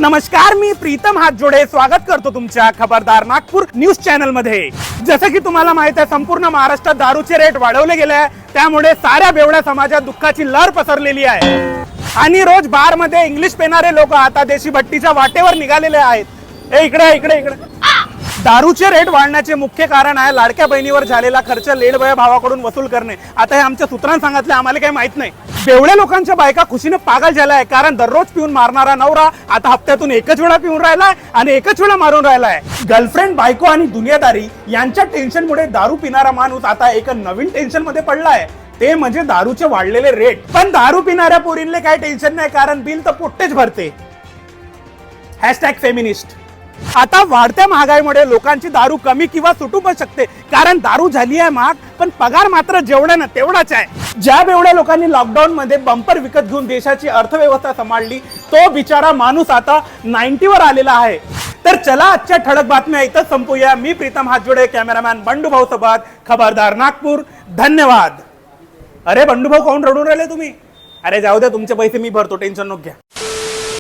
नमस्कार, मी प्रीतम हातजोडे स्वागत करतो तुमच्या खबरदार नागपूर न्यूज चॅनल मध्ये। जसं की तुम्हाला माहित आहे, संपूर्ण महाराष्ट्रात दारूचे रेट वाढवले गेले आहे, त्यामुळे साऱ्या बेवड्या समाजात दुःखाची लहर पसरलेली आहे आणि रोज बार मध्ये इंग्लिश पेणारे लोक आता देशी भट्टीच्या वाटेवर निघालेले आहेत। इकडे इकडे इकडे दारूचे रेट वाढण्याचे मुख्य कारण आहे लाडक्या बहिणीवर झालेला खर्च लेडबया भावाकडून वसूल करणे। आता हे आमच्या सूत्रांनी सांगितले, आम्हाला काही माहित नाही। बेवड्या लोकांच्या बायका खुशीने पागल झाल्या आहे, कारण दररोज पिऊन मारणारा नवरा आता हप्त्यातून एकच वेळा पिऊन राहिलाय आणि एकच वेळा मारून राहिलाय। गर्लफ्रेंड, बायको आणि दुनियादारी यांच्या टेन्शनमुळे दारू पिणारा माणूस आता एक नवीन टेन्शन मध्ये पडलाय, ते म्हणजे दारूचे वाढलेले रेट। पण दारू पिणाऱ्या पोरींले काही टेन्शन नाही, कारण बिल तर पोट्टेच भरते। #फेमिनिस्ट। आता वाढत्या महागाईमुळे लोकांची दारू कमी किंवा सुटू पण शकते, कारण दारू झाली आहे महाग, पण पगार मात्र जेवढा ना तेवढाच आहे। ज्या बेवड्या लोकांनी लॉकडाऊन मध्ये बंपर विकत घेऊन देशाची अर्थव्यवस्था सांभाळली, तो बिचारा माणूस आता 90 वर आलेला आहे। तर चला आजच्या ठळक बातम्या इथं संपूया। मी प्रीतम हातजोडे, कॅमेरामॅन बंडू भाऊ सोबत, खबरदार नागपूर। धन्यवाद। अरे बंडू भाऊ, कोण रडून राहिले तुम्ही? अरे जाऊ द्या, तुमचे पैसे मी भरतो, टेन्शन नको घ्या।